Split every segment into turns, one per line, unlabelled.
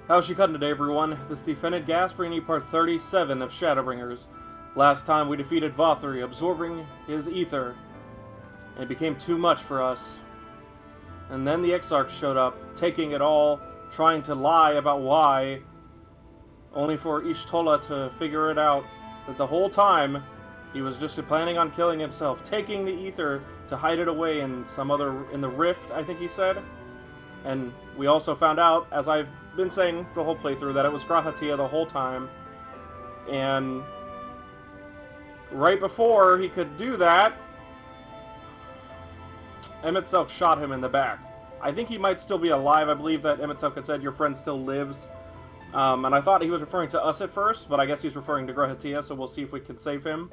How's she cutting today, everyone? This is Defended Gas bringing you part 37 of Shadowbringers. Last time we defeated Vauthry, absorbing his ether. And it became too much for us. And then the Exarch showed up, taking it all, trying to lie about why, only for Ishtola to figure it out that the whole time he was just planning on killing himself, taking the ether to hide it away in the rift, I think he said. And we also found out, as I've been saying the whole playthrough, that it was Grahatia the whole time. And right before he could do that, Emet-Selch shot him in the back. I think he might still be alive. I believe that Emet-Selch had said, your friend still lives. And I thought he was referring to us at first, but I guess he's referring to Grahatia, so we'll see if we can save him.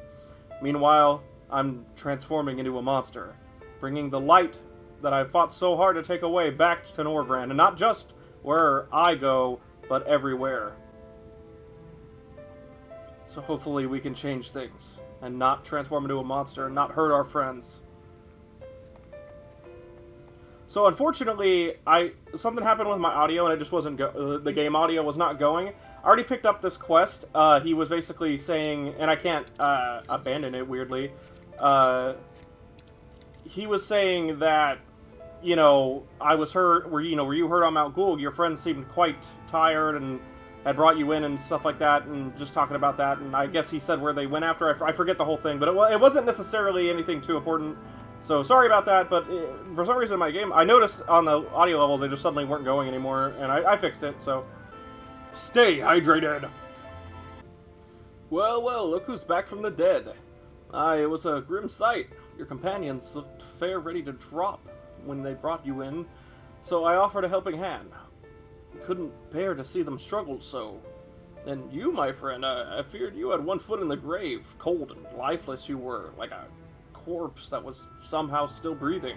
Meanwhile, I'm transforming into a monster, bringing the light that I fought so hard to take away back to Norvrand, and not just where I go, but everywhere. So hopefully we can change things, and not transform into a monster, and not hurt our friends. So unfortunately, something happened with my audio, and it just wasn't the game audio was not going. I already picked up this quest. He was basically saying, and I can't abandon it, weirdly. He was saying that, you know, I was hurt, were you hurt on Mount Gulg? Your friends seemed quite tired and had brought you in and stuff like that, and just talking about that. And I guess he said where they went after. I forget the whole thing, but it wasn't necessarily anything too important. So sorry about that, but for some reason in my game, I noticed on the audio levels they just suddenly weren't going anymore, and I fixed it, so stay hydrated! Well, well, look who's back from the dead. Aye, it was a grim sight. Your companions looked fair ready to drop when they brought you in, so I offered a helping hand. Couldn't bear to see them struggle so. And you, my friend, I feared you had one foot in the grave. Cold and lifeless you were, like a corpse that was somehow still breathing.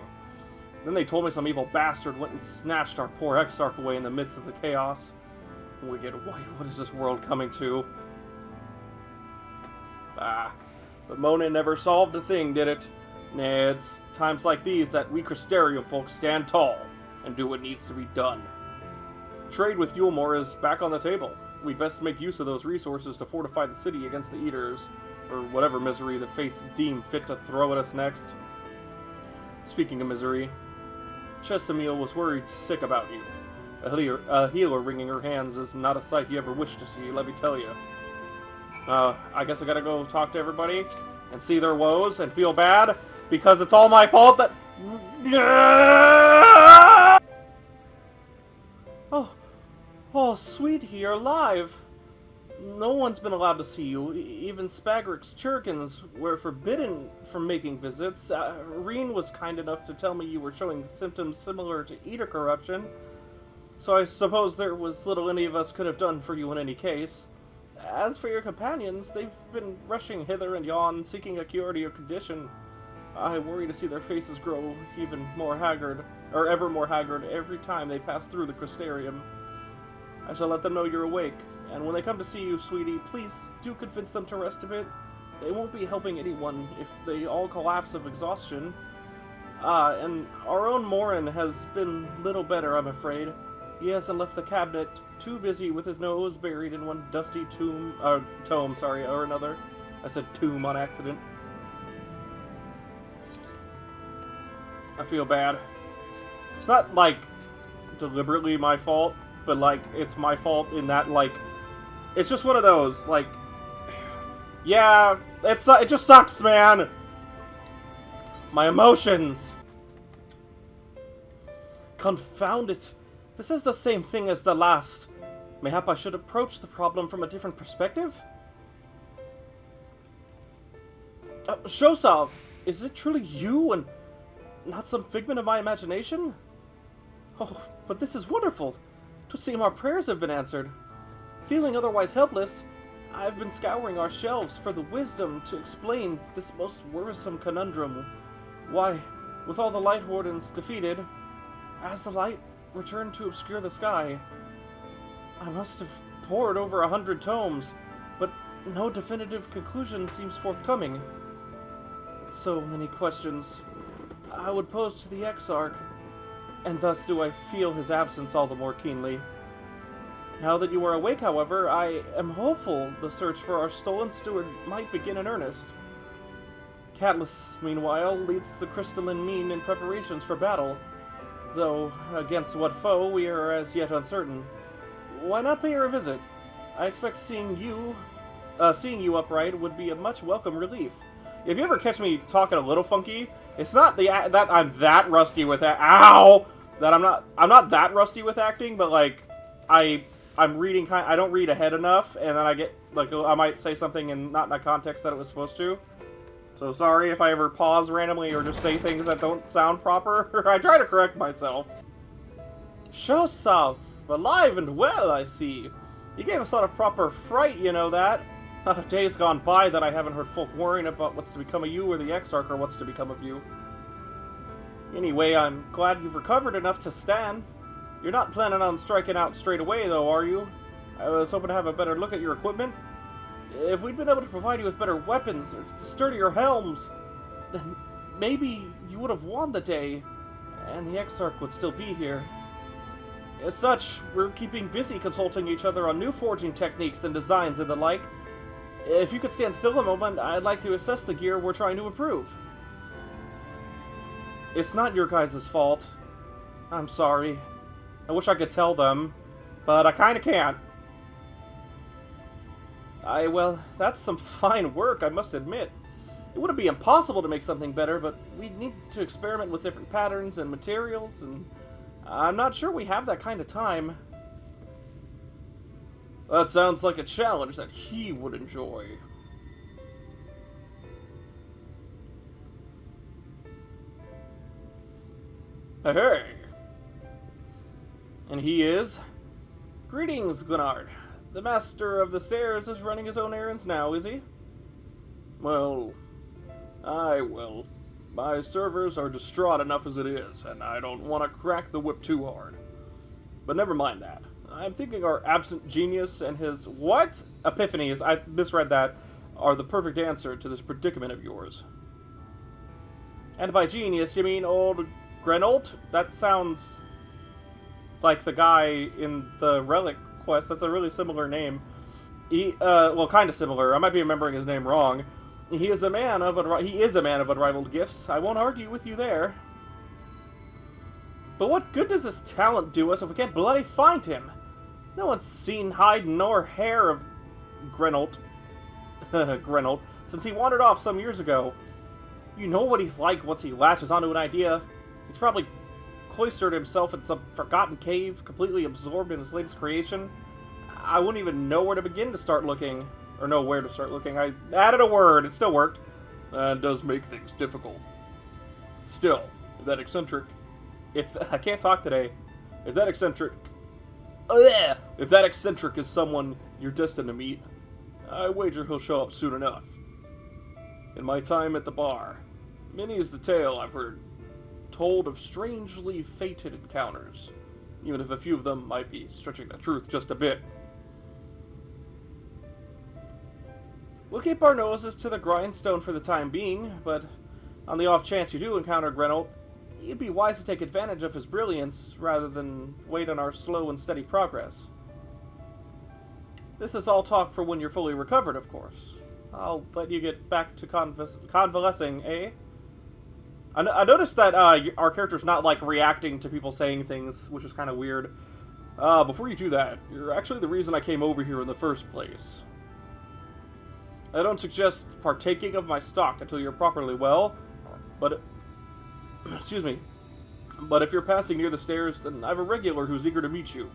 Then they told me some evil bastard went and snatched our poor Exarch away in the midst of the chaos. Wicked white, what is this world coming to? But Mona never solved a thing, did it? Nah, it's times like these that we Crystarium folks stand tall and do what needs to be done. Trade with Yulmore is back on the table. We best make use of those resources to fortify the city against the Eaters, or whatever misery the fates deem fit to throw at us next. Speaking of misery, Seosamh was worried sick about you. A healer wringing her hands is not a sight you ever wish to see, let me tell you. I guess I gotta go talk to everybody and see their woes and feel bad because it's all my fault that... Oh, sweetie, you're alive. No one's been allowed to see you. Even Spagrik's Churkins were forbidden from making visits. Reen was kind enough to tell me you were showing symptoms similar to Eater corruption. So I suppose there was little any of us could have done for you in any case. As for your companions, they've been rushing hither and yon, seeking a cure to your condition. I worry to see their faces grow even more haggard, or ever more haggard, every time they pass through the Crystarium. I shall let them know you're awake, and when they come to see you, sweetie, please do convince them to rest a bit. They won't be helping anyone if they all collapse of exhaustion. And our own Morin has been little better, I'm afraid. He hasn't left the cabinet, too busy with his nose buried in one dusty tome, or another. I said tomb on accident. I feel bad. It's not, like, deliberately my fault, but, like, it's my fault in that, like, it's just one of those, like, yeah, it just sucks, man! My emotions! Confound it! This is the same thing as the last. Mayhap I should approach the problem from a different perspective? Seosamh, is it truly you and not some figment of my imagination? Oh, but this is wonderful. 'Twould seem our prayers have been answered. Feeling otherwise helpless, I've been scouring our shelves for the wisdom to explain this most worrisome conundrum. Why, with all the Light Wardens defeated, as the light returned to obscure the sky, I must have pored over 100 tomes, but no definitive conclusion seems forthcoming. So many questions I would pose to the Exarch, and thus do I feel his absence all the more keenly. Now that you are awake, however, I am hopeful the search for our stolen steward might begin in earnest. Catalyst, meanwhile, leads the crystalline mean in preparations for battle, though against what foe we are as yet uncertain. Why not pay her a visit? I expect seeing you upright would be a much welcome relief. If you ever catch me talking a little funky, it's not that I'm that rusty with that. Ow! That I'm not that rusty with acting, but like I'm reading I don't read ahead enough, and then I get like I might say something in not in the context that it was supposed to. So sorry if I ever pause randomly or just say things that don't sound proper. I try to correct myself. Seosamh, alive and well, I see. You gave us a lot of proper fright, you know that. Not a day's gone by that I haven't heard folk worrying about what's to become of you or the Exarch or what's to become of you. Anyway, I'm glad you've recovered enough to stand. You're not planning on striking out straight away, though, are you? I was hoping to have a better look at your equipment. If we'd been able to provide you with better weapons or sturdier helms, then maybe you would have won the day, and the Exarch would still be here. As such, we're keeping busy consulting each other on new forging techniques and designs and the like. If you could stand still a moment, I'd like to assess the gear we're trying to improve. It's not your guys' fault. I'm sorry. I wish I could tell them, but I kinda can't. Well, that's some fine work, I must admit. It wouldn't be impossible to make something better, but we'd need to experiment with different patterns and materials, and I'm not sure we have that kind of time. That sounds like a challenge that he would enjoy. Hey! And he is? Greetings, Glenard. The Master of the Stairs is running his own errands now, is he? Well, my servers are distraught enough as it is, and I don't want to crack the whip too hard. But never mind that. I'm thinking our absent genius and his epiphanies, I misread that, are the perfect answer to this predicament of yours. And by genius, you mean old Grenolt? That sounds like the guy in the Relic quest. That's a really similar name. Well, kind of similar. I might be remembering his name wrong. He is a man of unrivaled gifts. I won't argue with you there. But what good does this talent do us if we can't bloody find him? No one's seen hide nor hair of Grenolt. Grenolt, since he wandered off some years ago. You know what he's like once he latches onto an idea. He's probably cloistered himself in some forgotten cave, completely absorbed in his latest creation. I wouldn't even know where to begin to start looking. Or know where to start looking. I added a word. It still worked. It does make things difficult. Still, if that eccentric... I can't talk today. If that eccentric is someone you're destined to meet, I wager he'll show up soon enough. In my time at the bar, many is the tale I've heard told of strangely fated encounters, even if a few of them might be stretching the truth just a bit. We'll keep our noses to the grindstone for the time being, but on the off chance you do encounter Grenolt, it'd be wise to take advantage of his brilliance rather than wait on our slow and steady progress. This is all talk for when you're fully recovered, of course. I'll let you get back to convalescing, eh? I noticed that our character's not, like, reacting to people saying things, which is kind of weird. Before you do that, you're actually the reason I came over here in the first place. I don't suggest partaking of my stock until you're properly well, but... excuse me. But if you're passing near the stairs, then I have a regular who's eager to meet you.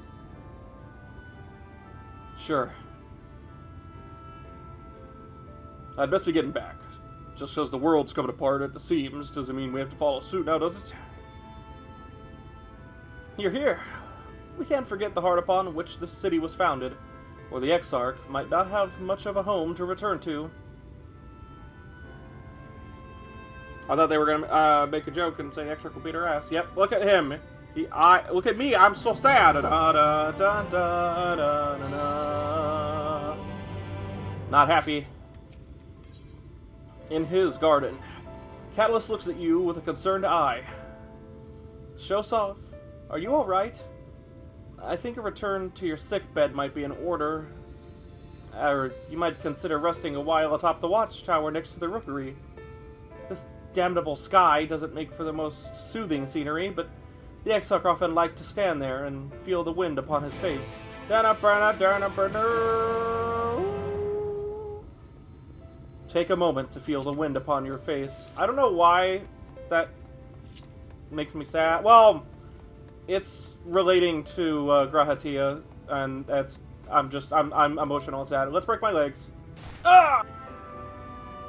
Sure. I'd best be getting back. Just because the world's coming apart at the seams doesn't mean we have to follow suit now, does it? You're here. We can't forget the heart upon which this city was founded, or the Exarch might not have much of a home to return to. I thought they were gonna make a joke and say Exarch will beat her ass. Yep, look at him. Look at me. I'm so sad. Da, da, da, da, da, da, da. Not happy. In his garden, Catalyst looks at you with a concerned eye. Seosamh, are you all right? I think a return to your sickbed might be in order. Or you might consider resting a while atop the watchtower next to the rookery. This damnable sky doesn't make for the most soothing scenery, but the exile often liked to stand there and feel the wind upon his face. Take a moment to feel the wind upon your face. I don't know why that makes me sad. Well, it's relating to Grahatia, and I'm emotional and sad. Let's break my legs. Ah!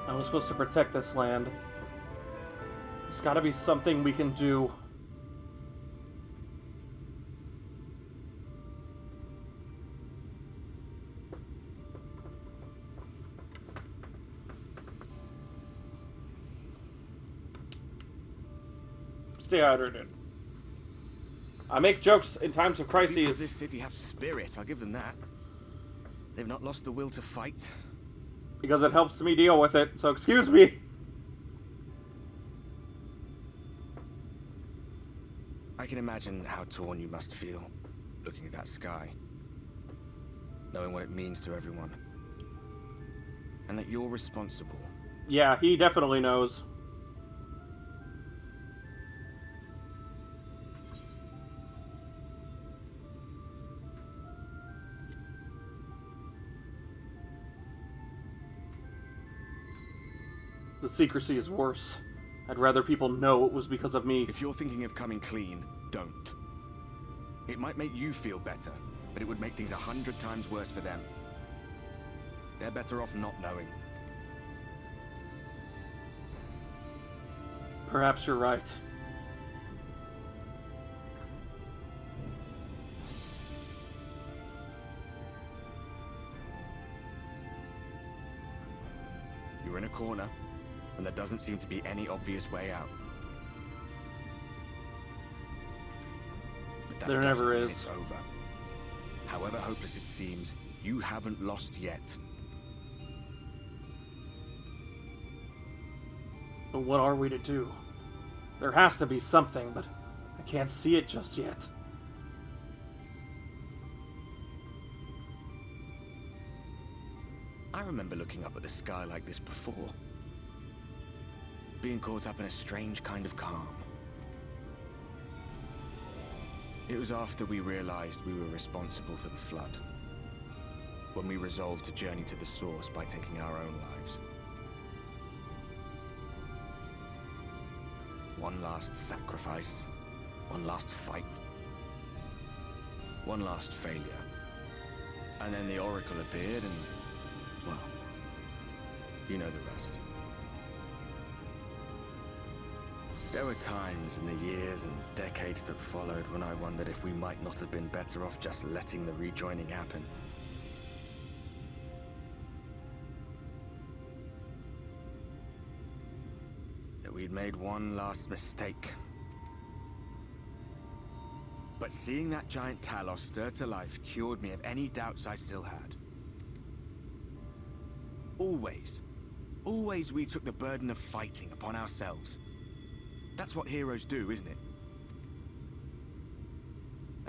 I was supposed to protect this land. There's gotta be something we can do. Stay hydrated. I make jokes in times of crises.
People of this city have spirit, I'll give them that. They've not lost the will to fight.
Because it helps me deal with it, so excuse me.
I can imagine how torn you must feel, looking at that sky. Knowing what it means to everyone. And that you're responsible.
Yeah, he definitely knows. The secrecy is worse. I'd rather people know it was because of me.
If you're thinking of coming clean, don't. It might make you feel better, but it would make things 100 times worse for them. They're better off not knowing.
Perhaps you're right.
You're in a corner, and there doesn't seem to be any obvious way out. But that
There never
doesn't mean
is.
It's over. However hopeless it seems, you haven't lost yet.
But what are we to do? There has to be something, but I can't see it just yet.
I remember looking up at the sky like this before. Being caught up in a strange kind of calm. It was after we realized we were responsible for the flood. When we resolved to journey to the source by taking our own lives. One last sacrifice. One last fight. One last failure. And then the Oracle appeared and... well, you know the rest. There were times in the years and decades that followed when I wondered if we might not have been better off just letting the rejoining happen. That we'd made one last mistake. But seeing that giant Talos stir to life cured me of any doubts I still had. Always we took the burden of fighting upon ourselves. That's what heroes do, isn't it?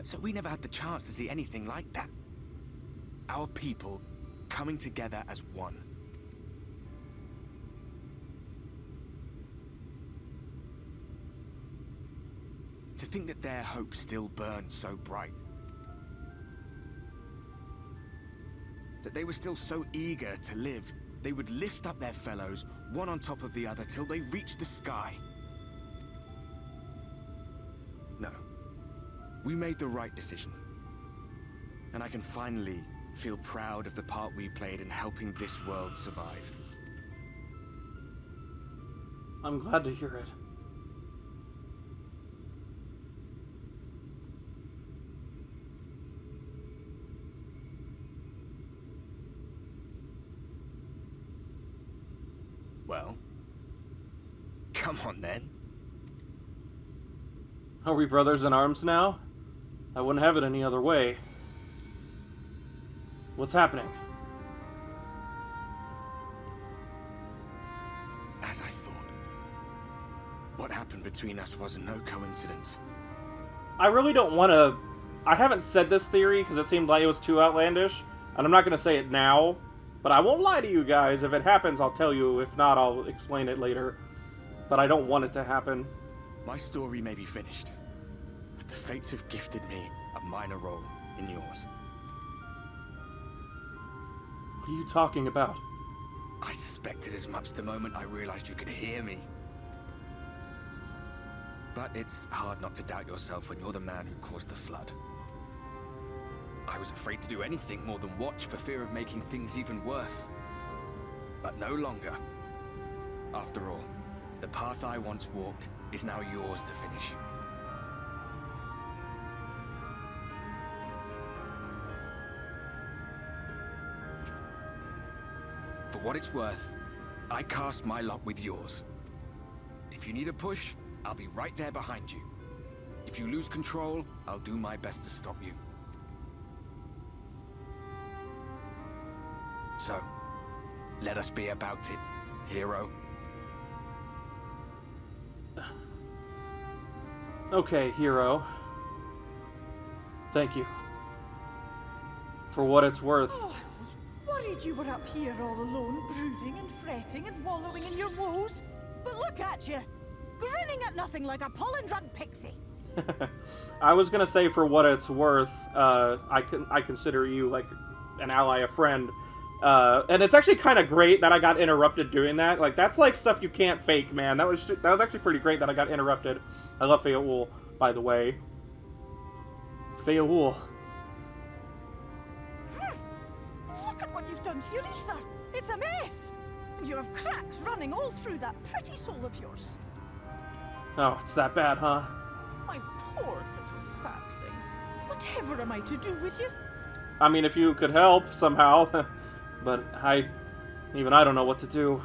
So we never had the chance to see anything like that. Our people coming together as one. To think that their hope still burned so bright. That they were still so eager to live, they would lift up their fellows, one on top of the other, till they reached the sky. No. We made the right decision. And I can finally feel proud of the part we played in helping this world survive.
I'm glad to hear it.
Well, come on then.
Are we brothers in arms now? I wouldn't have it any other way. What's happening?
As I thought. What happened between us was no coincidence.
I really don't want to I haven't said this theory because it seemed like it was too outlandish, and I'm not going to say it now, but I won't lie to you guys. If it happens, I'll tell you. If not, I'll explain it later. But I don't want it to happen.
My story may be finished, but the fates have gifted me a minor role in yours.
What are you talking about?
I suspected as much the moment I realized you could hear me. But it's hard not to doubt yourself when you're the man who caused the flood. I was afraid to do anything more than watch for fear of making things even worse. But no longer. After all, the path I once walked is now yours to finish. For what it's worth, I cast my lot with yours. If you need a push, I'll be right there behind you. If you lose control, I'll do my best to stop you. So, let us be about it, hero.
Okay, hero. Thank you. For what it's worth.
Oh, I was worried you were up here all alone, brooding and fretting and wallowing in your woes. But look at you, grinning at nothing like a pollen-drunk pixie.
I was gonna say, for what it's worth, I consider you like an ally, a friend. And it's actually kind of great that I got interrupted doing that. Like, that's like stuff you can't fake, man. That was actually pretty great that I got interrupted. I love Feoul, by the way. Feoul.
Look at what you've done to your ether. It's a mess. And you have cracks running all through that pretty soul of yours.
Oh, it's that bad, huh?
My poor little sapling. Whatever am I to do with you?
I mean, if you could help somehow. But even I don't know what to do.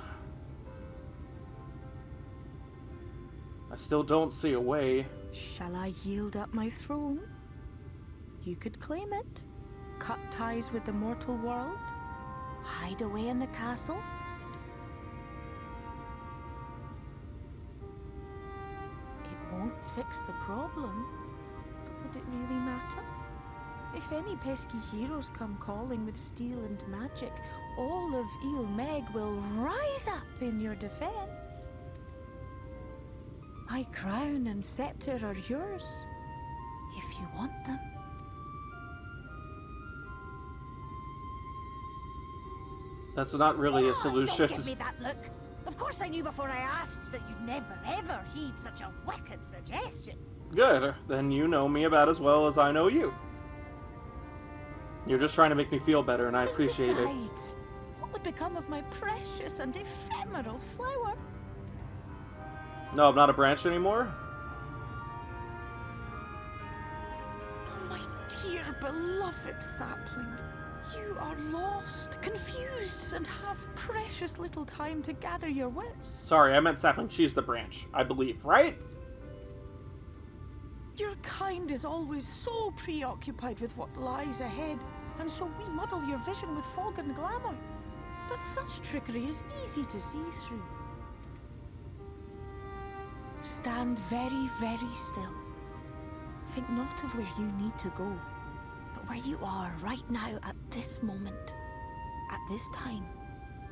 I still don't see a way.
Shall I yield up my throne? You could claim it, cut ties with the mortal world, hide away in the castle. It won't fix the problem, but would it really matter? If any pesky heroes come calling with steel and magic, all of Ilmeg will rise up in your defense. My crown and scepter are yours, if you want them.
That's not really a solution.
Don't give me that look. Of course I knew before I asked that you'd never ever heed such a wicked suggestion.
Good. Then you know me about as well as I know you. You're just trying to make me feel better, and I appreciate it.
Besides, what would become of my precious and ephemeral flower?
No, I'm not a branch anymore?
Oh, my dear beloved sapling. You are lost, confused, and have precious little time to gather your wits.
Sorry, I meant sapling. She's the branch, I believe, right?
Your kind is always so preoccupied with what lies ahead, and so we muddle your vision with fog and glamour. But such trickery is easy to see through. Stand very, very still. Think not of where you need to go, but where you are right now at this moment, at this time,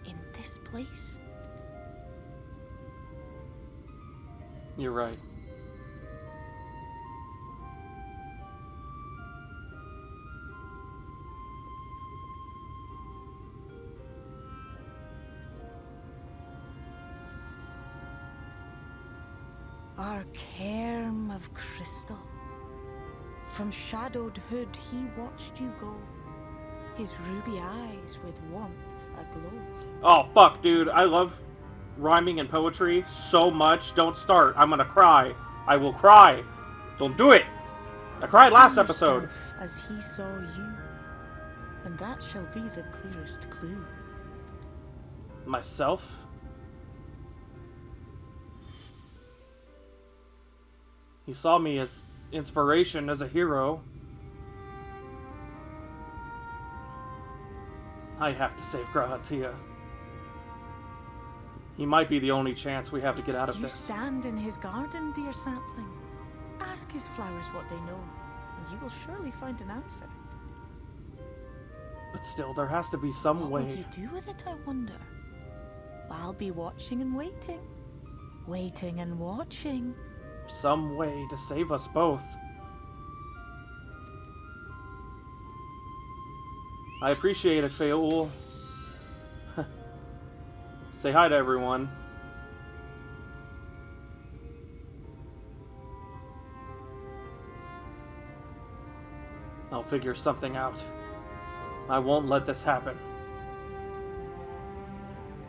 in this place.
You're right.
Our cairn of crystal. From shadowed hood he watched you go, his ruby eyes with warmth aglow.
Oh, fuck, dude. I love rhyming and poetry so much. Don't start. I'm gonna cry. I will cry. Don't do it. I cried last episode.
As he saw you, and that shall be the clearest clue.
Myself? He saw me as inspiration, as a hero. I have to save Grahatia. He might be the only chance we have to get out of
You
this.
stand in his garden, dear sapling. Ask his flowers what they know. and you will surely find an answer.
But still, there has to be some
What
way.
would you do with it, I wonder? I'll be watching and waiting. Waiting and watching.
Some way to save us both. I appreciate it, Feul. Say hi to everyone. I'll figure something out. I won't let this happen.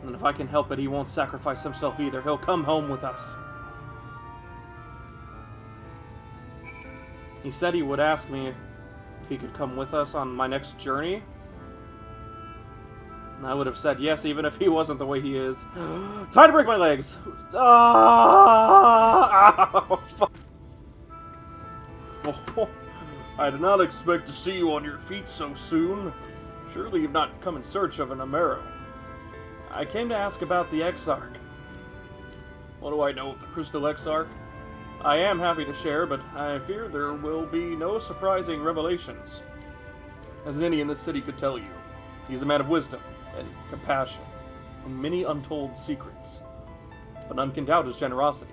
And if I can help it, he won't sacrifice himself either. He'll come home with us. He said he would ask me if he could come with us on my next journey. And I would have said yes, even if he wasn't the way he is. Time to break my legs! Ah! Ow! Fuck. Oh, I did not expect to see you on your feet so soon. Surely you've not come in search of an Amero. I came to ask about the Exarch. What do I know of the Crystal Exarch? I am happy to share, but I fear there will be no surprising revelations. As any in this city could tell you, he's a man of wisdom and compassion, and many untold secrets. But none can doubt his generosity.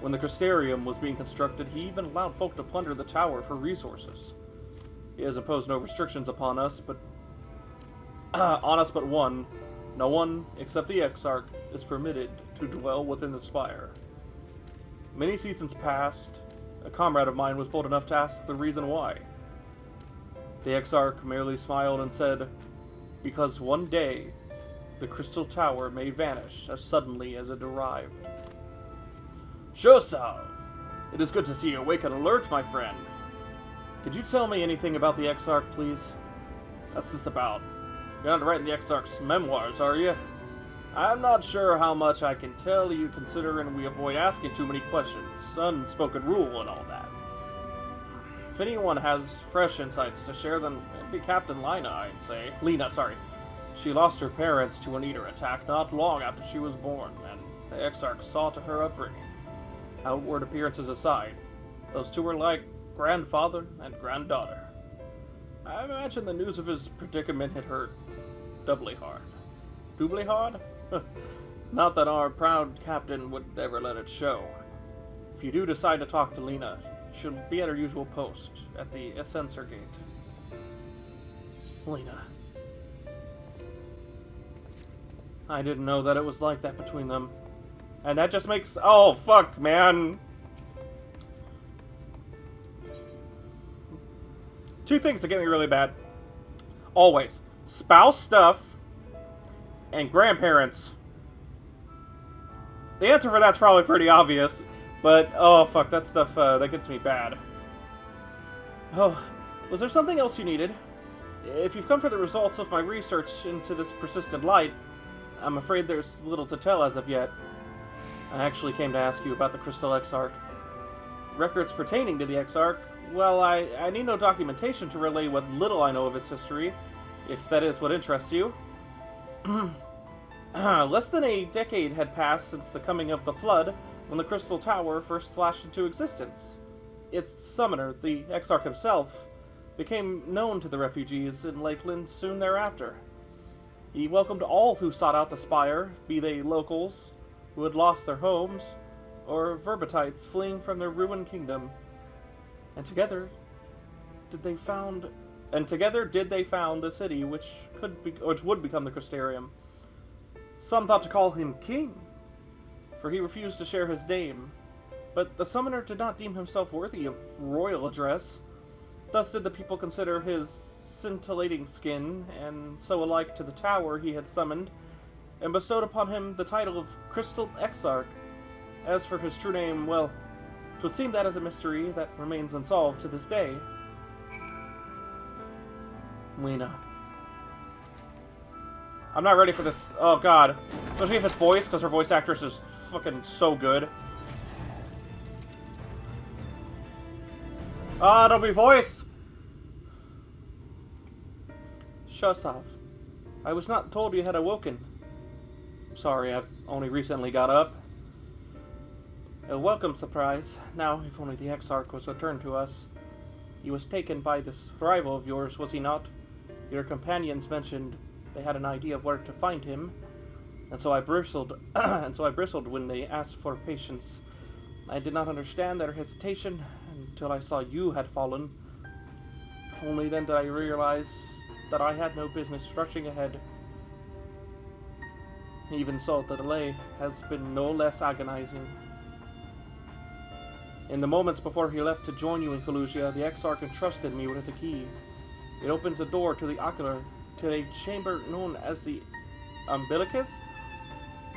When the Crystarium was being constructed, he even allowed folk to plunder the tower for resources. He has imposed no restrictions upon us, but one. No one, except the Exarch, is permitted to dwell within the spire. Many seasons passed. A comrade of mine was bold enough to ask the reason why. The Exarch merely smiled and said, "Because one day, the Crystal Tower may vanish as suddenly as it arrived." Seosamh! It is good to see you awake and alert, my friend. Could you tell me anything about the Exarch, please? What's this about? You're not writing the Exarch's memoirs, are you? I'm not sure how much I can tell you, considering we avoid asking too many questions. Unspoken rule and all that. If anyone has fresh insights to share, then it'd be Captain Lina, I'd say. Lena, sorry. She lost her parents to an eater attack not long after she was born, and the Exarch saw to her upbringing. Outward appearances aside, those two were like grandfather and granddaughter. I imagine the news of his predicament hit her doubly hard. Doubly hard? Not that our proud captain would ever let it show. If you do decide to talk to Lena, she'll be at her usual post, at the Ascensor Gate. Lena. I didn't know that it was like that between them. And that just makes... Oh, fuck, man! Two things that get me really bad. Always. Spouse stuff and grandparents. The answer for that's probably pretty obvious, but oh fuck, that stuff, that gets me bad. Oh, was there something else you needed? If you've come for the results of my research into this persistent light, I'm afraid there's little to tell as of yet. I actually came to ask you about the Crystal Exarch. Records pertaining to the Exarch, well, I need no documentation to relay what little I know of his history, if that is what interests you. Less than a decade had passed since the coming of the Flood, when the Crystal Tower first flashed into existence. Its summoner, the Exarch himself, became known to the refugees in Lakeland soon thereafter. He welcomed all who sought out the spire, be they locals, who had lost their homes, or Verbatites fleeing from their ruined kingdom. And together did they found the city which would become the Crystarium. Some thought to call him king, for he refused to share his name, but the summoner did not deem himself worthy of royal address. Thus did the people consider his scintillating skin, and so alike to the tower he had summoned, and bestowed upon him the title of Crystal Exarch. As for his true name, well, 'twould seem that is a mystery that remains unsolved to this day. Lena. I'm not ready for this. Oh god. Especially if it's voice, because her voice actress is fucking so good. Ah, don't be voice! Seosamh, I was not told you had awoken. Sorry, I've only recently got up. A welcome surprise. Now, if only the Exarch was returned to us. He was taken by this rival of yours, was he not? Your companions mentioned they had an idea of where to find him, and so I bristled when they asked for patience. I did not understand their hesitation until I saw you had fallen. Only then did I realize that I had no business rushing ahead. Even so, the delay has been no less agonizing. In the moments before he left to join you in Collusia, the Exarch entrusted me with the key. It opens a door to the ocular, to a chamber known as the umbilicus.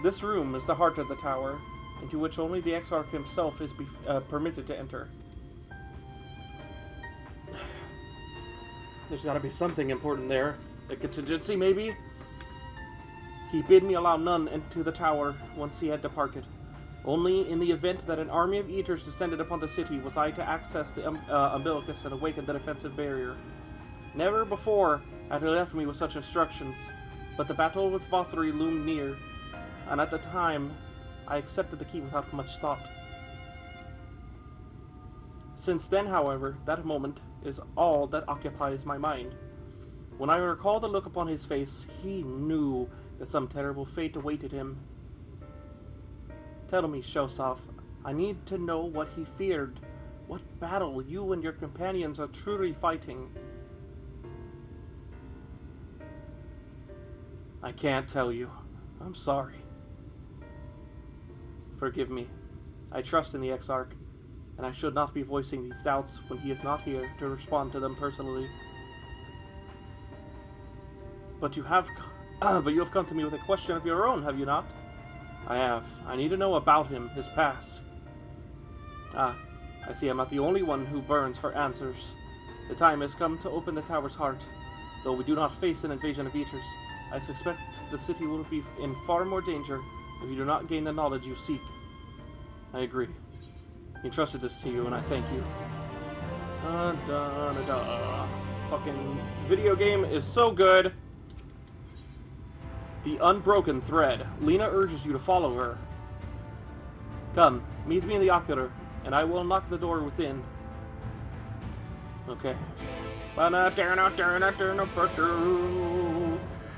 This room is the heart of the tower, into which only the Exarch himself is permitted to enter. There's gotta be something important there. A contingency, maybe? He bid me allow none into the tower once he had departed. Only in the event that an army of eaters descended upon the city was I to access the umbilicus and awaken the defensive barrier. Never before had he left me with such instructions, but the battle with Vauthry loomed near, and at the time I accepted the key without much thought. Since then, however, that moment is all that occupies my mind. When I recall the look upon his face, he knew that some terrible fate awaited him. Tell me, Seosamh, I need to know what he feared, what battle you and your companions are truly fighting. I can't tell you. I'm sorry. Forgive me. I trust in the Exarch, and I should not be voicing these doubts when he is not here to respond to them personally. But you have come to me with a question of your own, have you not? I have. I need to know about him, his past. Ah, I see I'm not the only one who burns for answers. The time has come to open the tower's heart. Though we do not face an invasion of eaters, I suspect the city will be in far more danger if you do not gain the knowledge you seek. I agree. He entrusted this to you, and I thank you. Fucking video game is so good. The unbroken thread. Lena urges you to follow her. Come, meet me in the ocular, and I will unlock the door within. Okay.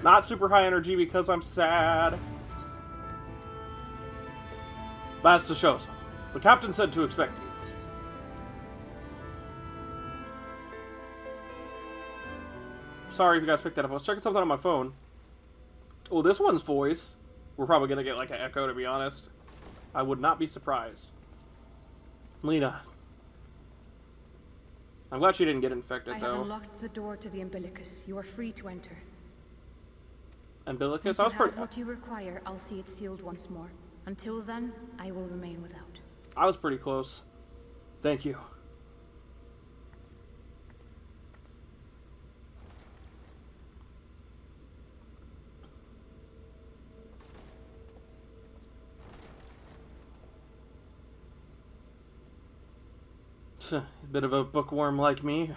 Not super high energy because I'm sad. Master Seosamh, the captain said to expect you. Sorry if you guys picked that up. I was checking something on my phone. Oh, this one's voice. We're probably gonna get like an echo, to be honest. I would not be surprised. Lena. I'm glad she didn't get infected, though.
I have unlocked the door to the umbilicus. You are free to enter.
Umbilicus?
Once you have what you require, I'll see it sealed once more. Until then, I will remain without.
I was pretty close. Thank you. A bit of a bookworm like me.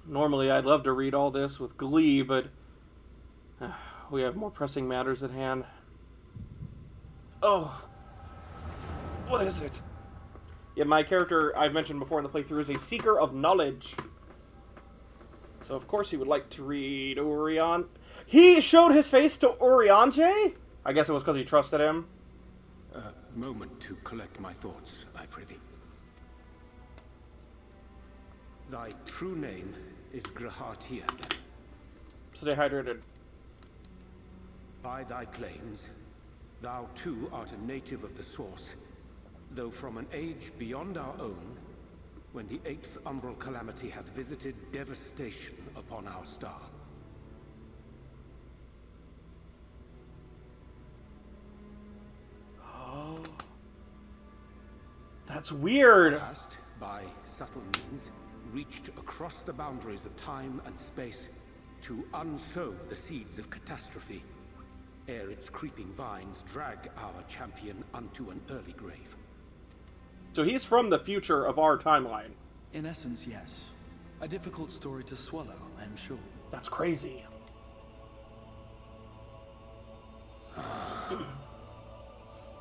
Normally I'd love to read all this with glee, but we have more pressing matters at hand. Oh. What is it? Yeah, my character, I've mentioned before in the playthrough, is a seeker of knowledge. So of course he would like to read Orion. He showed his face to Oriange? I guess it was because he trusted him.
A moment to collect my thoughts, I prithee. Thy true name is Grahatia, then.
Stay hydrated.
By thy claims, thou too art a native of the Source, though from an age beyond our own, when the 8th umbral calamity hath visited devastation upon our star.
That's weird.
Past, by subtle means, reached across the boundaries of time and space to unsow the seeds of catastrophe, ere its creeping vines drag our champion unto an early grave.
So he's from the future of our timeline.
In essence, yes. A difficult story to swallow, I'm sure.
That's crazy.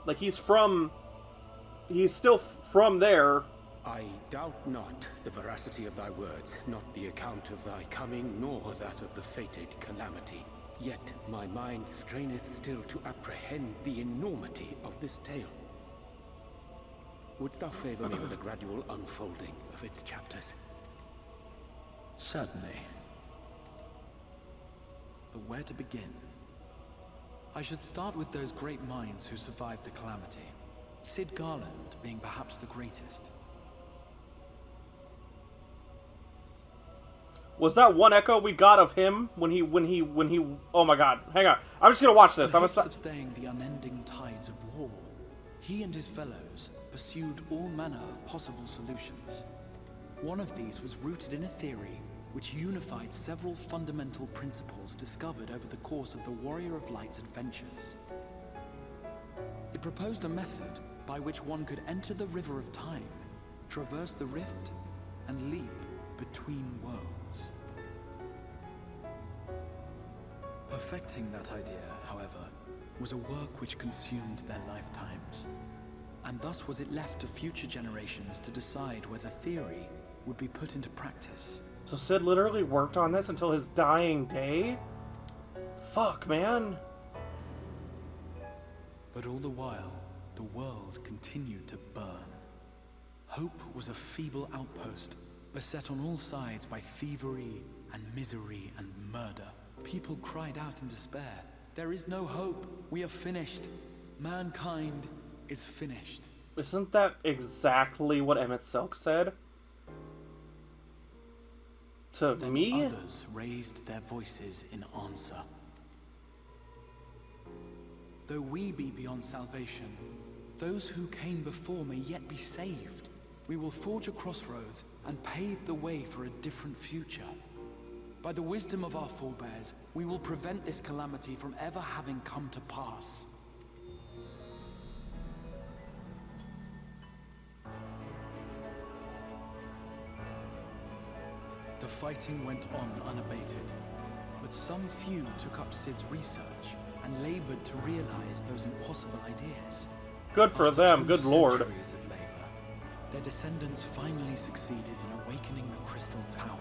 Like he's from he's still from there.
I doubt not the veracity of thy words, not the account of thy coming, nor that of the fated calamity. Yet my mind straineth still to apprehend the enormity of this tale. Wouldst thou favor me with a gradual unfolding of its chapters?
Certainly. But where to begin? I should start with those great minds who survived the calamity. Sid Garland being perhaps the greatest.
Was that one echo we got of him when he? Oh my God! Hang on, I'm just gonna watch this.
In
I'm
hopes
gonna.
of staying the unending tides of war, he and his fellows pursued all manner of possible solutions. One of these was rooted in a theory which unified several fundamental principles discovered over the course of the Warrior of Light's adventures. It proposed a method by which one could enter the river of time, traverse the rift, and leap between worlds. Perfecting that idea, however, was a work which consumed their lifetimes, and thus was it left to future generations to decide whether theory would be put into practice.
So Sid literally worked on this until his dying day? Fuck, man.
But all the while, the world continued to burn. Hope was a feeble outpost, beset on all sides by thievery and misery and murder. People cried out in despair. There is no hope. We are finished. Mankind is finished.
Isn't that exactly what Emmett Silk said? To
Then
me?
others raised their voices in answer. Though we be beyond salvation, those who came before may yet be saved. We will forge a crossroads and pave the way for a different future. By the wisdom of our forebears, we will prevent this calamity from ever having come to pass. The fighting went on unabated, but some few took up Sid's research and labored to realize those impossible ideas.
Good for
After
them,
2
good lord.
centuries of labor, their descendants finally succeeded in awakening the Crystal Tower,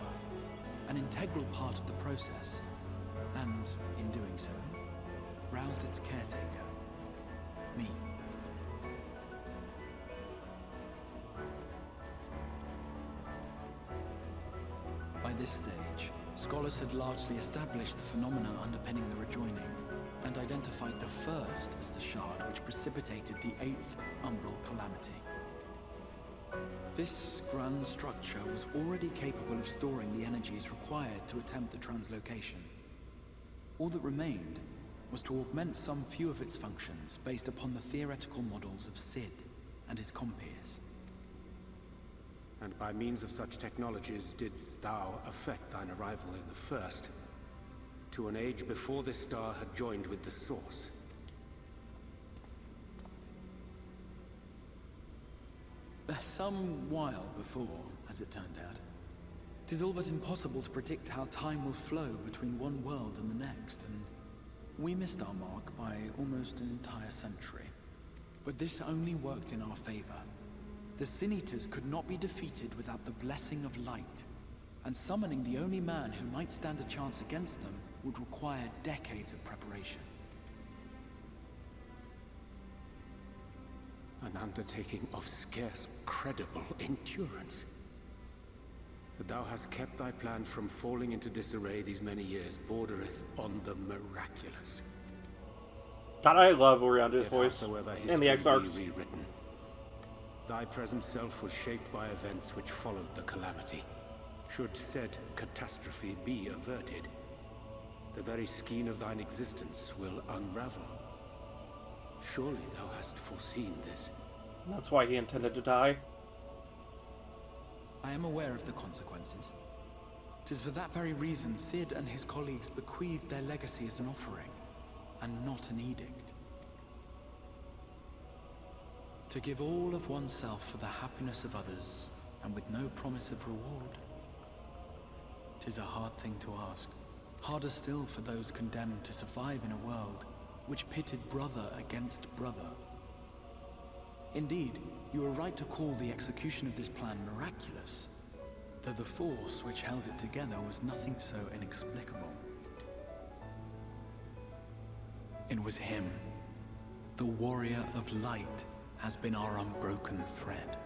an integral part of the process, and, in doing so, roused its caretaker, me. By this stage, scholars had largely established the phenomena underpinning the rejoining, and identified the first as the shard which precipitated the 8th umbral calamity. This grand structure was already capable of storing the energies required to attempt the translocation. All that remained was to augment some few of its functions based upon the theoretical models of Sid and his compeers.
And by means of such technologies didst thou effect thine arrival in the first, to an age before this star had joined with the source.
Some while before, as it turned out. 'Tis all but impossible to predict how time will flow between one world and the next, and we missed our mark by almost an entire century. But this only worked in our favor. The Sin Eaters could not be defeated without the blessing of light, and summoning the only man who might stand a chance against them would require decades of preparation.
An undertaking of scarce credible endurance. That thou hast kept thy plan from falling into disarray these many years bordereth on the miraculous.
God, I love Oriandra's
Yet
voice
howsoever
and the
history
X-Arcs.
be rewritten, thy present self was shaped by events which followed the calamity. Should said catastrophe be averted, the very skein of thine existence will unravel. Surely thou hast foreseen this.
That's why he intended to die.
I am aware of the consequences. 'Tis for that very reason Sid and his colleagues bequeathed their legacy as an offering, and not an edict. To give all of oneself for the happiness of others, and with no promise of reward. 'Tis a hard thing to ask. Harder still for those condemned to survive in a world which pitted brother against brother. Indeed, you are right to call the execution of this plan miraculous, though the force which held it together was nothing so inexplicable. It was him. The warrior of light has been our unbroken thread.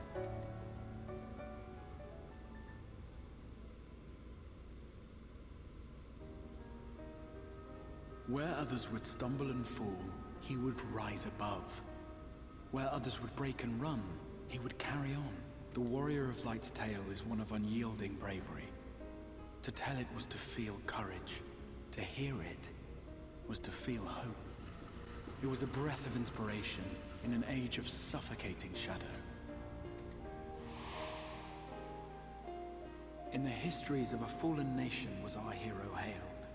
Where others would stumble and fall, he would rise above. Where others would break and run, he would carry on. The warrior of light's tale is one of unyielding bravery. To tell it was to feel courage. To hear it was to feel hope. It was a breath of inspiration in an age of suffocating shadow. In the histories of a fallen nation was our hero hailed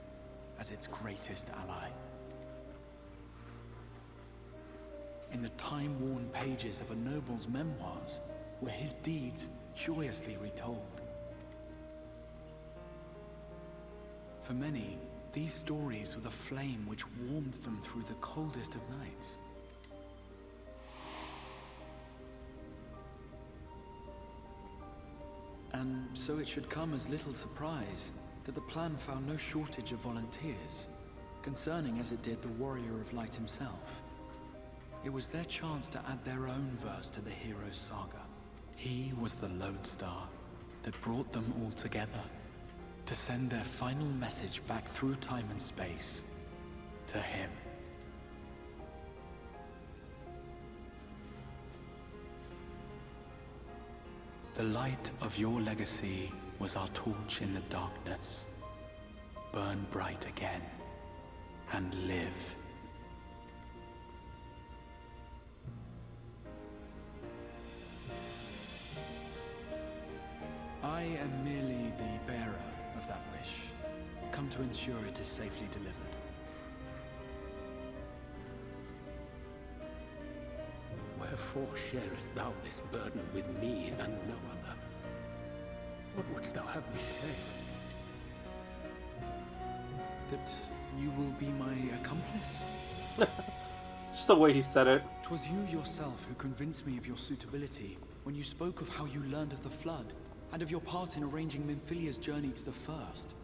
as its greatest ally. In the time-worn pages of a noble's memoirs were his deeds joyously retold. For many, these stories were the flame which warmed them through the coldest of nights. And so it should come as little surprise that the plan found no shortage of volunteers, concerning as it did the warrior of light himself. It was their chance to add their own verse to the hero's saga. He was the lodestar that brought them all together, to send their final message back through time and space to him. The light of your legacy was our torch in the darkness. Burn bright again and live. I am merely the bearer of that wish, come to ensure it is safely delivered.
Wherefore sharest thou this burden with me and no other? What wouldst thou have me say?
That you will be my accomplice?
Just the way he said it.
'Twas you yourself who convinced me of your suitability when you spoke of how you learned of the Flood, and of your part in arranging Minfilia's journey to the First.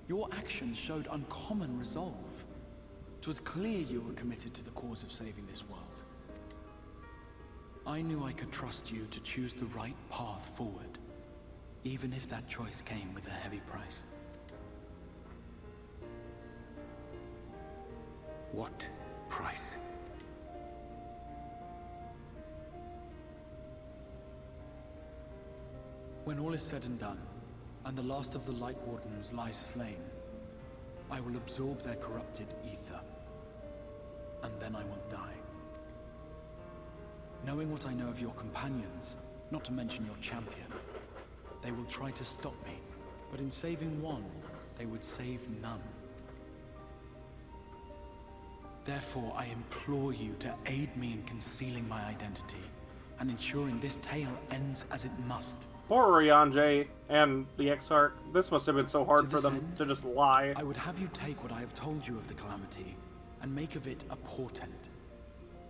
Your actions showed uncommon resolve. 'Twas clear you were committed to the cause of saving this world. I knew I could trust you to choose the right path forward, even if that choice came with a heavy price.
What price?
When all is said and done, and the last of the Light Wardens lies slain, I will absorb their corrupted ether, and then I will die. Knowing what I know of your companions, not to mention your champion, they will try to stop me, but in saving one, they would save none. Therefore, I implore you to aid me in concealing my identity, and ensuring this tale ends as it must.
Poor Rianjay and the Exarch. This must have been so hard for them
end,
to just lie.
I would have you take what I have told you of the Calamity, and make of it a portent.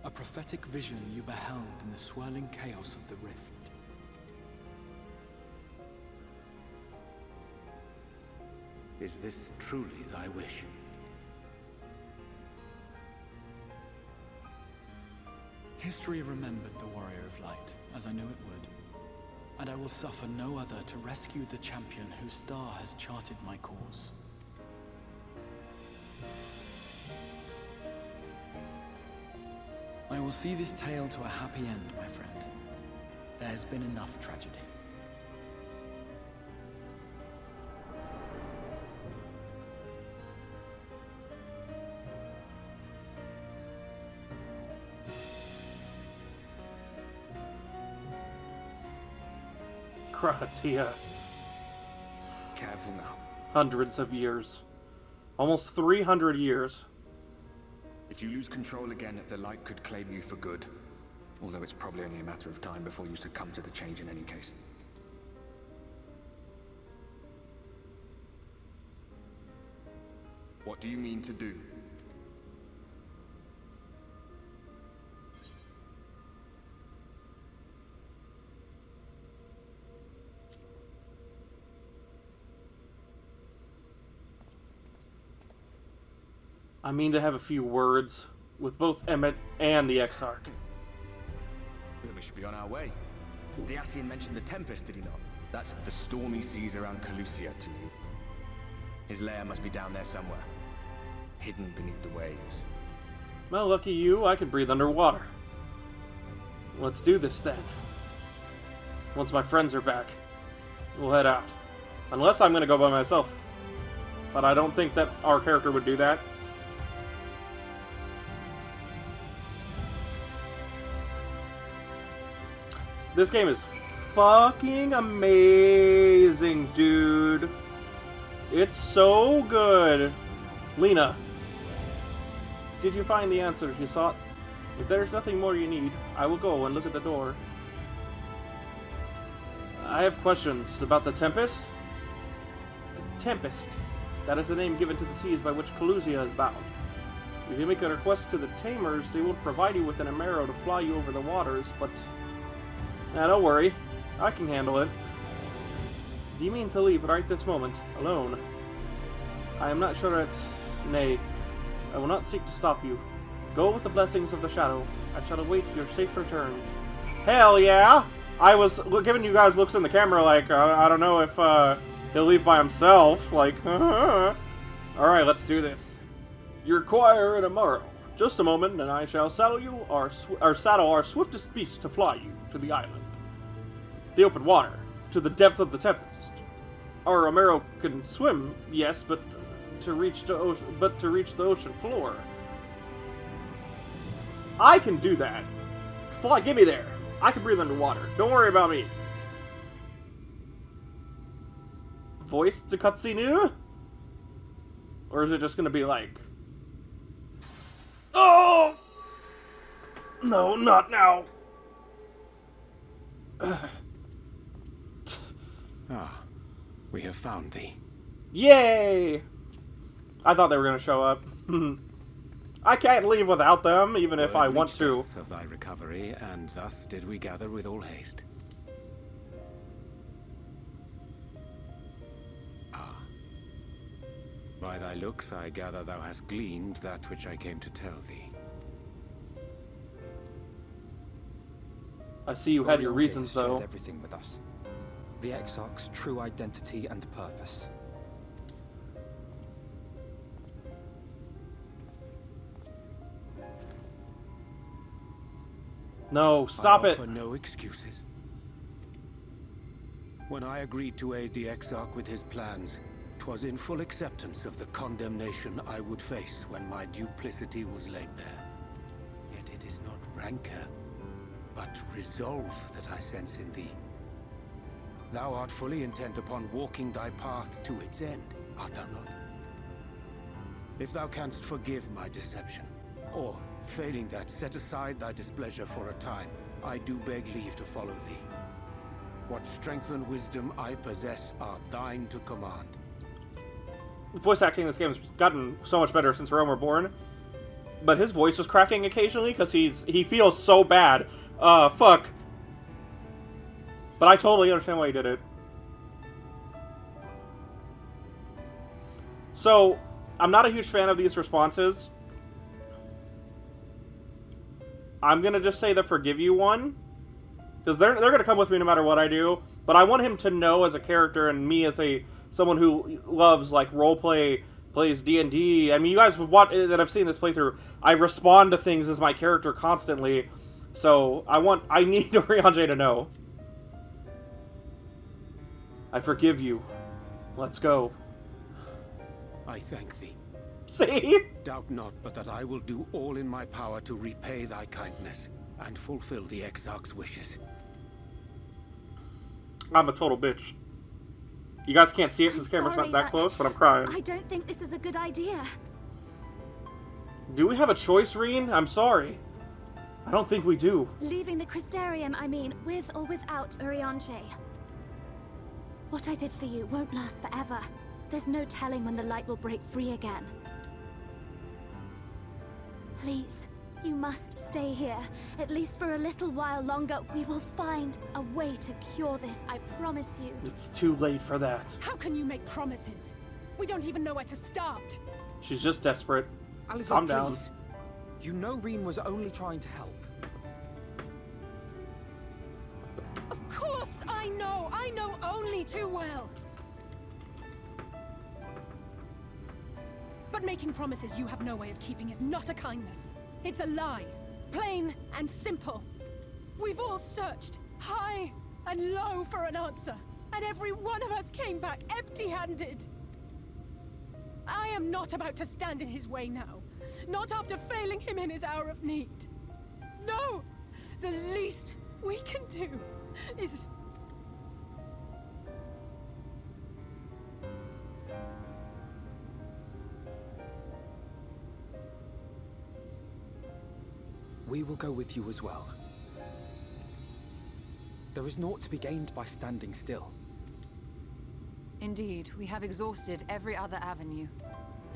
A prophetic vision you beheld in the swirling chaos of the Rift.
Is this truly thy wish?
History remembered the Warrior of Light, as I knew it would. And I will suffer no other to rescue the champion whose star has charted my course. I will see this tale to a happy end, my friend. There has been enough tragedy.
Kratia.
Careful now.
Hundreds of years. Almost 300 years.
If you lose control again, the light could claim you for good. Although it's probably only a matter of time before you succumb to the change in any case. What do you mean to do?
I mean to have a few words with both Emmett and the Exarch.
Then we should be on our way. The Ascian mentioned the Tempest, did he not? That's the stormy seas around Calusia to you. His lair must be down there somewhere, hidden beneath the waves.
Well, lucky you, I can breathe underwater. Let's do this then. Once my friends are back, we'll head out. Unless I'm gonna go by myself. But I don't think that our character would do that. This game is fucking amazing, dude. It's so good. Lena, did you find the answers you sought? If there's nothing more you need, I will go and look at the door. I have questions about the Tempest. The Tempest. That is the name given to the seas by which Calusia is bound. If you make a request to the Tamers, they will provide you with an arrow to fly you over the waters, but... don't worry. I can handle it. Do you mean to leave right this moment, alone? I am not sure that... Nay, I will not seek to stop you. Go with the blessings of the Shadow. I shall await your safe return. Hell yeah! I was giving you guys looks in the camera like, I don't know if he'll leave by himself. Like, alright, let's do this. You require an arrow. Just a moment, and I shall saddle you our swiftest beast to fly you to the island. The open water, to the depth of the Tempest. Our Romero can swim, yes, but to reach the ocean floor. I can do that. Fly, get me there. I can breathe underwater. Don't worry about me. Voice to cutscene? Or is it just gonna be like... Oh! No, not now.
We have found thee.
Yay! I thought they were gonna show up. I can't leave without them, even if I want to.
Of thy recovery, and thus did we gather with all haste. By thy looks, I gather thou hast gleaned that which I came to tell thee.
I see you had your reasons, though.
Shared everything with us. The Exarch's true identity and purpose.
No, stop it.
I offer no excuses. When I agreed to aid the Exarch with his plans, 'twas in full acceptance of the condemnation I would face when my duplicity was laid bare. Yet it is not rancor, but resolve that I sense in thee. Thou art fully intent upon walking thy path to its end, art thou not? If thou canst forgive my deception, or, failing that, set aside thy displeasure for a time, I do beg leave to follow thee. What strength and wisdom I possess are thine to command.
Voice acting in this game has gotten so much better since Rome were born. But his voice was cracking occasionally because he feels so bad. Fuck. But I totally understand why he did it. So, I'm not a huge fan of these responses. I'm gonna just say the forgive you one. Because they're gonna come with me no matter what I do. But I want him to know as a character and me as someone who loves like roleplay, plays D&D. I mean, you guys that have seen this playthrough, I respond to things as my character constantly. So I need Urianger to know. I forgive you. Let's go.
I thank thee.
See?
Doubt not but that I will do all in my power to repay thy kindness and fulfill the Exarch's wishes.
I'm a total bitch. You guys can't see it because the camera's not that close, but I'm crying.
I don't think this is a good idea.
Do we have a choice, Reen? I'm sorry. I don't think we do.
Leaving the Crystarium, I mean, with or without Urianger. What I did for you won't last forever. There's no telling when the light will break free again. Please, you must stay here, at least for a little while longer. We will find a way to cure this, I promise you.
It's too late for that.
How can you make promises? We don't even know where to start.
She's just desperate.
Alizé,
Calm down.
please. You know Reen was only trying to help.
Of course I know! I know only too well! But making promises you have no way of keeping is not a kindness. It's a lie. Plain and simple. We've all searched high and low for an answer, and every one of us came back empty-handed. I am not about to stand in his way now. Not after failing him in his hour of need. No! The least we can do is...
We will go with you as well. There is naught to be gained by standing still.
Indeed, we have exhausted every other avenue.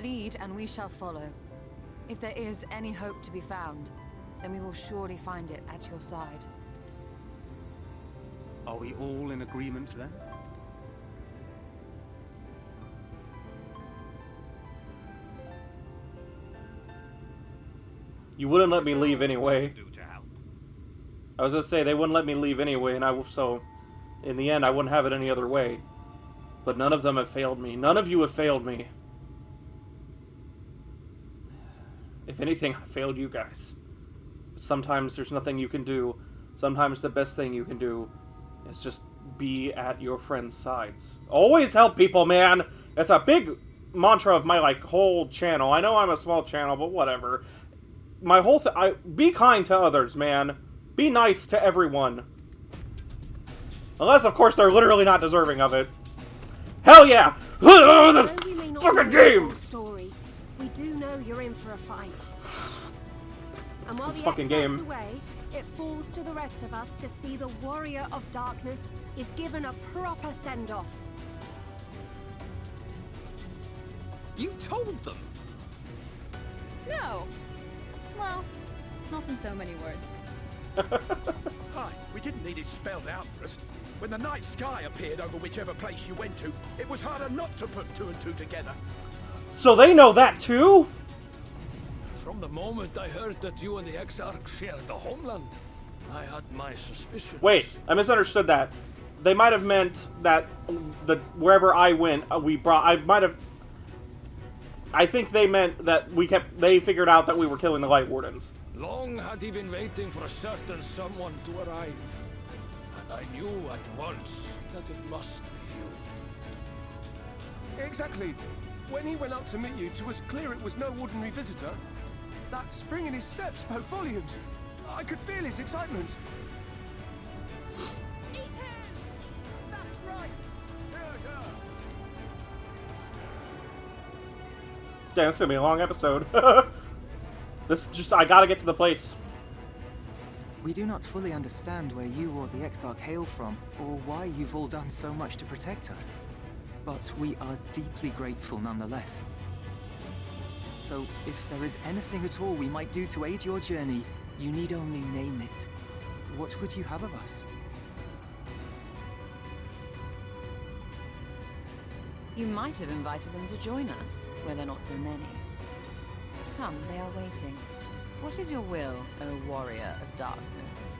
Lead, and we shall follow. If there is any hope to be found, then we will surely find it at your side.
Are we all in agreement then?
You wouldn't let me leave anyway. I was gonna say they wouldn't let me leave anyway, and so in the end I wouldn't have it any other way. But none of them have failed me. None of you have failed me. If anything, I failed you guys. Sometimes there's nothing you can do. Sometimes the best thing you can do is just be at your friends' sides. Always help people, man! It's a big mantra of my, whole channel. I know I'm a small channel, but whatever. My whole be kind to others, man. Be nice to everyone. Unless, of course, they're literally not deserving of it. Hell yeah! This fucking game!
Story, we do know you're in for a fight. And while
This
the
fucking
XIV's
game.
away, it falls to the rest of us to see the Warrior of Darkness is given a proper send-off.
You told them!
No. Well, not in so many words.
Hi, we didn't need it spelled out for us. When the night sky appeared over whichever place you went to, it was harder not to put two and two together.
So they know that too?
From the moment I heard that you and the Exarch shared a homeland, I had my suspicions.
Wait, I misunderstood that. They might have meant that wherever I went, I think they meant that they figured out that we were killing the Light Wardens.
Long had he been waiting for a certain someone to arrive. And I knew at once that it must be you.
Exactly. When he went up to meet you, it was clear it was no ordinary visitor. That spring in his step spoke volumes. I could feel his excitement.
Eat him! That's right!
Damn, it's gonna be a long episode. I gotta get to the place.
We do not fully understand where you or the Exarch hail from, or why you've all done so much to protect us. But we are deeply grateful nonetheless. So, if there is anything at all we might do to aid your journey, you need only name it. What would you have of us?
You might have invited them to join us, where there are not so many. Come, they are waiting. What is your will, O Warrior of Darkness?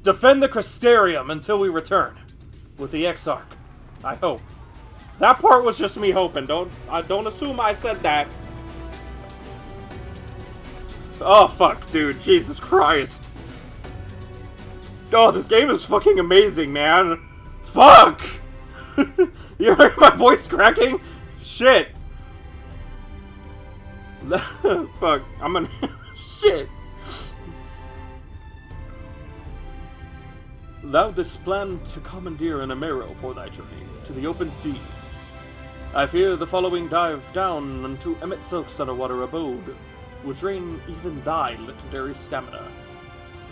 Defend the Crystarium until we return. With the Exarch. I hope. That part was just me hoping. Don't assume I said that. Oh, fuck, dude. Jesus Christ. Oh, this game is fucking amazing, man. Fuck! You heard my voice cracking? Shit. Fuck. I'm gonna... Shit. Thou didst plan to commandeer an Amero for thy journey to the open sea. I fear the following dive down into Emmet Silk's underwater abode will drain even thy legendary stamina.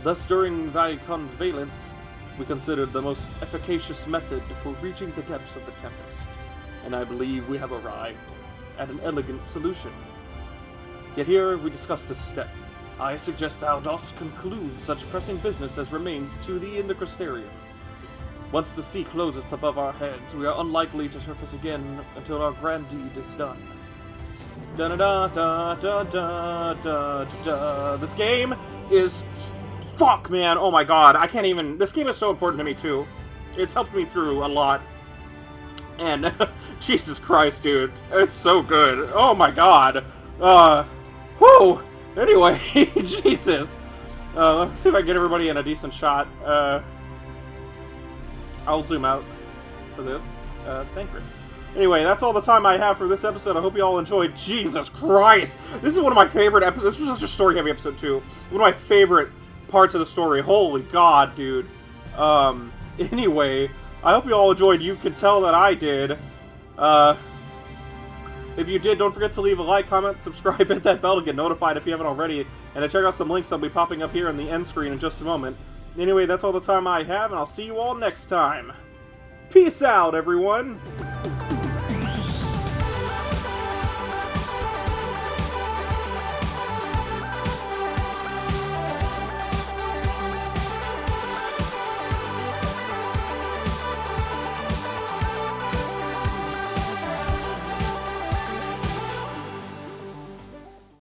Thus, during thy convalescence, we considered the most efficacious method for reaching the depths of the Tempest, and I believe we have arrived at an elegant solution. Yet here we discuss this step, I suggest thou dost conclude such pressing business as remains to thee in the Crystarium. Once the sea closeth above our heads, we are unlikely to surface again until our grand deed is done. Da-da-da-da-da-da-da-da. This game is... Fuck, man. Oh my god. I can't even... This game is so important to me, too. It's helped me through a lot. And... Jesus Christ, dude. It's so good. Oh my god. Whew! Anyway, Jesus. Let's see if I can get everybody in a decent shot. I'll zoom out for this. Thank you. Anyway, that's all the time I have for this episode. I hope you all enjoyed. Jesus Christ! This is one of my favorite episodes. This was such a story-heavy episode, too. One of my favorite parts of the story. Holy God, dude. Anyway, I hope you all enjoyed. You can tell that I did. If you did, don't forget to leave a like, comment, subscribe, hit that bell to get notified if you haven't already, and to check out some links that'll be popping up here on the end screen in just a moment. Anyway, that's all the time I have, and I'll see you all next time. Peace out, everyone!